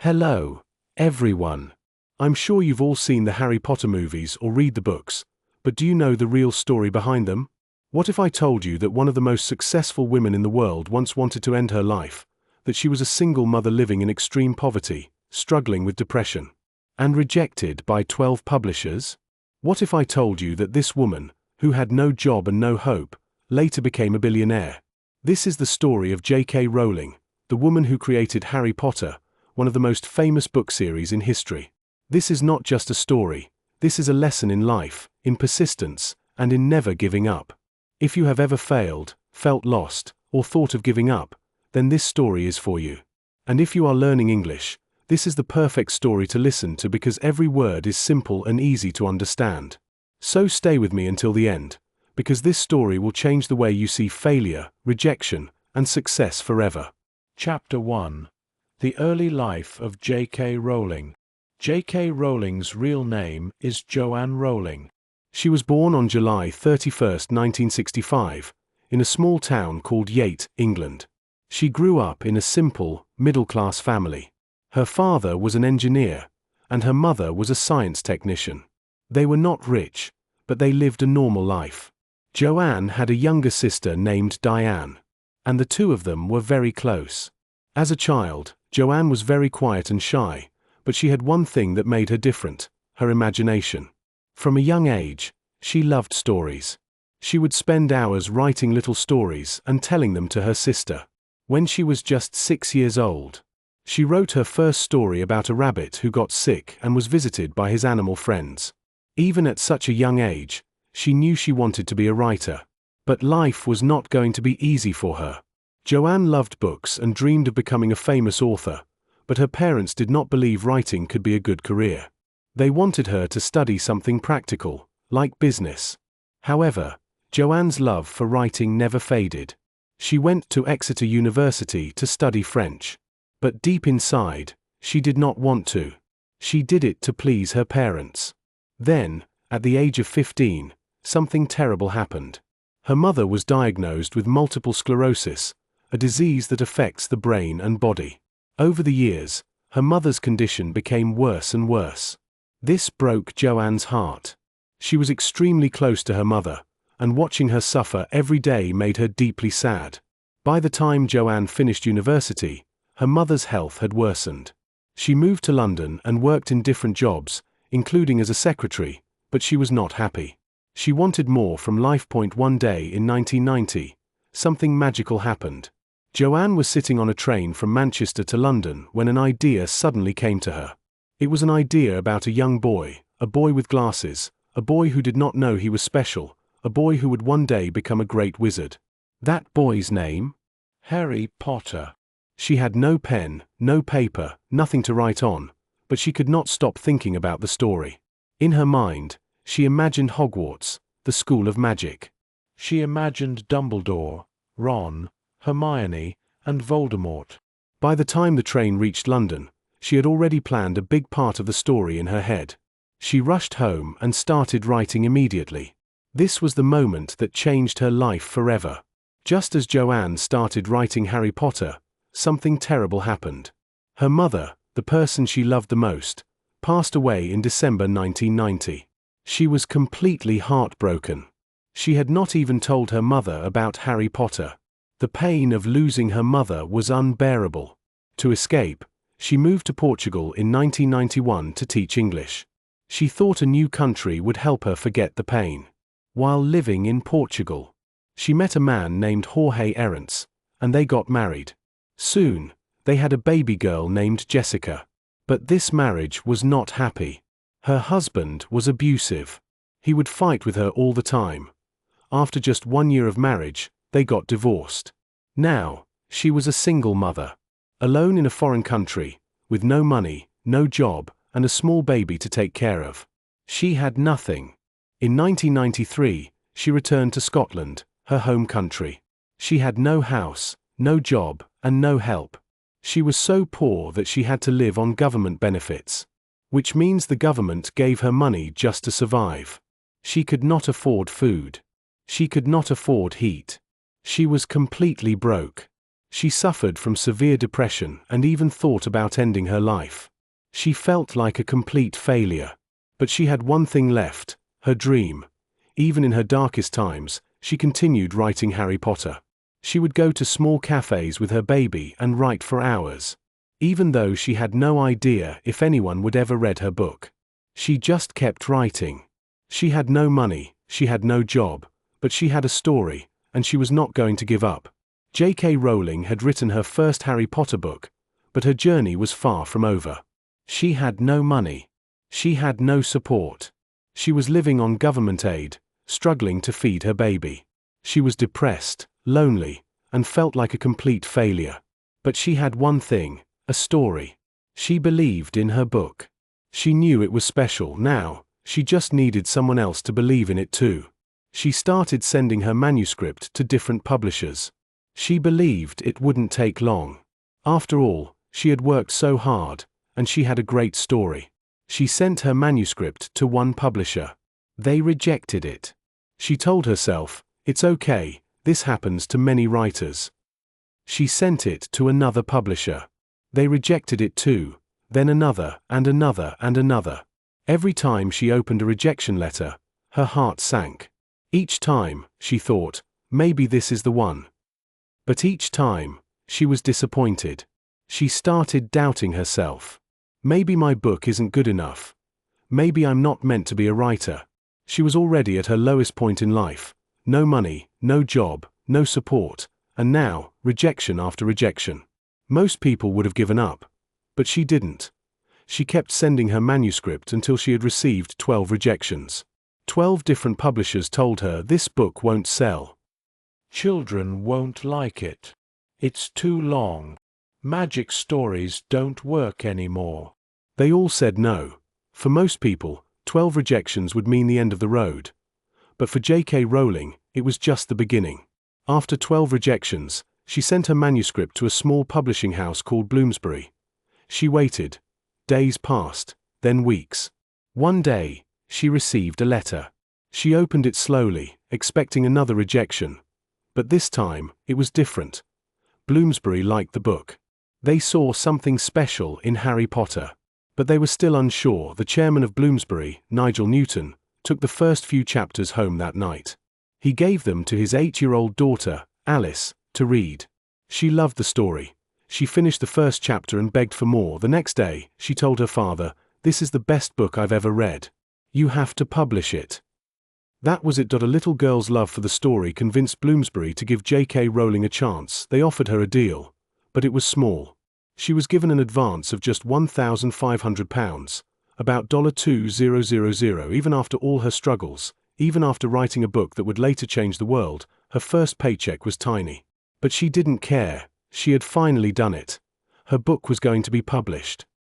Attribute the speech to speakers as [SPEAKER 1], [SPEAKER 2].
[SPEAKER 1] Hello, everyone. I'm sure you've all seen the Harry Potter movies or read the books, but do you know the real story behind them? What if I told you that one of the most successful women in the world once wanted to end her life, that she was a single mother living in extreme poverty, struggling with depression, and rejected by 12 publishers? What if I told you that this woman, who had no job and no hope, later became a billionaire? This is the story of J.K. Rowling, the woman who created Harry Potter, one of the most famous book series in history. This is not just a story, this is a lesson in life, in persistence, and in never giving up. If you have ever failed, felt lost, or thought of giving up, then this story is for you. And if you are learning English, this is the perfect story to listen to because every word is simple and easy to understand. So stay with me until the end, because this story will change the way you see failure, rejection, and success forever.
[SPEAKER 2] Chapter 1. The Early Life of J.K. Rowling. J.K. Rowling's real name is Joanne Rowling.
[SPEAKER 1] She was born on July 31, 1965, in a small town called Yate, England. She grew up in a simple, middle-class family. Her father was an engineer, and her mother was a science technician. They were not rich, but they lived a normal life. Joanne had a younger sister named Diane, and the two of them were very close. As a child, Joanne was very quiet and shy, but she had one thing that made her different: her imagination. From a young age, she loved stories. She would spend hours writing little stories and telling them to her sister. When she was just 6 years old, she wrote her first story about a rabbit who got sick and was visited by his animal friends. Even at such a young age, she knew she wanted to be a writer. But life was not going to be easy for her. Joanne loved books and dreamed of becoming a famous author, but her parents did not believe writing could be a good career. They wanted her to study something practical, like business. However, Joanne's love for writing never faded. She went to Exeter University to study French. But deep inside, she did not want to. She did it to please her parents. Then, at the age of 15, something terrible happened. Her mother was diagnosed with multiple sclerosis, a disease that affects the brain and body. Over the years, her mother's condition became worse and worse. This broke Joanne's heart. She was extremely close to her mother, and watching her suffer every day made her deeply sad. By the time Joanne finished university, her mother's health had worsened. She moved to London and worked in different jobs, including as a secretary, but she was not happy. She wanted more from life. One day in 1990, something magical happened. Joanne was sitting on a train from Manchester to London when an idea suddenly came to her. It was an idea about a young boy, a boy with glasses, a boy who did not know he was special, a boy who would one day become a great wizard. That boy's name?
[SPEAKER 2] Harry Potter.
[SPEAKER 1] She had no pen, no paper, nothing to write on, but she could not stop thinking about the story. In her mind, she imagined Hogwarts, the school of magic.
[SPEAKER 2] She imagined Dumbledore, Ron, Hermione, and Voldemort.
[SPEAKER 1] By the time the train reached London, she had already planned a big part of the story in her head. She rushed home and started writing immediately. This was the moment that changed her life forever. Just as Joanne started writing Harry Potter, something terrible happened. Her mother, the person she loved the most, passed away in December 1990. She was completely heartbroken. She had not even told her mother about Harry Potter. The pain of losing her mother was unbearable. To escape, she moved to Portugal in 1991 to teach English. She thought a new country would help her forget the pain. While living in Portugal, she met a man named Jorge Errants, and they got married. Soon, they had a baby girl named Jessica. But this marriage was not happy. Her husband was abusive. He would fight with her all the time. After just 1 year of marriage, they got divorced. Now, she was a single mother, alone in a foreign country, with no money, no job, and a small baby to take care of. She had nothing. In 1993, she returned to Scotland, her home country. She had no house, no job, and no help. She was so poor that she had to live on government benefits, which means the government gave her money just to survive. She could not afford food. She could not afford heat. She was completely broke. She suffered from severe depression and even thought about ending her life. She felt like a complete failure. But she had one thing left, her dream. Even in her darkest times, she continued writing Harry Potter. She would go to small cafes with her baby and write for hours. Even though she had no idea if anyone would ever read her book. She just kept writing. She had no money, she had no job, but she had a story, and she was not going to give up. J.K. Rowling had written her first Harry Potter book, but her journey was far from over. She had no money. She had no support. She was living on government aid, struggling to feed her baby. She was depressed, lonely, and felt like a complete failure. But she had one thing, a story. She believed in her book. She knew it was special now, she just needed someone else to believe in it too. She started sending her manuscript to different publishers. She believed it wouldn't take long. After all, she had worked so hard, and she had a great story. She sent her manuscript to one publisher. They rejected it. She told herself, "It's okay, this happens to many writers." She sent it to another publisher. They rejected it too, then another and another and another. Every time she opened a rejection letter, her heart sank. Each time, she thought, maybe this is the one. But each time, she was disappointed. She started doubting herself. Maybe my book isn't good enough. Maybe I'm not meant to be a writer. She was already at her lowest point in life. No money, no job, no support, and now, rejection after rejection. Most people would have given up. But she didn't. She kept sending her manuscript until she had received 12 rejections. 12 different publishers told her this book won't sell.
[SPEAKER 2] Children won't like it. It's too long. Magic stories don't work anymore.
[SPEAKER 1] They all said no. For most people, 12 rejections would mean the end of the road. But for J.K. Rowling, it was just the beginning. After 12 rejections, she sent her manuscript to a small publishing house called Bloomsbury. She waited. Days passed, then weeks. One day, she received a letter. She opened it slowly, expecting another rejection. But this time, it was different. Bloomsbury liked the book. They saw something special in Harry Potter. But they were still unsure. The chairman of Bloomsbury, Nigel Newton, took the first few chapters home that night. He gave them to his 8-year-old daughter, Alice, to read. She loved the story. She finished the first chapter and begged for more. The next day, she told her father, "This is the best book I've ever read. You have to publish it." That was it. A little girl's love for the story convinced Bloomsbury to give J.K. Rowling a chance. They offered her a deal, but it was small. She was given an advance of just £1,500, about $2,000. Even after all her struggles, even after writing a book that would later change the world, her first paycheck was tiny. But she didn't care. She had finally done it. Her book was going to be published.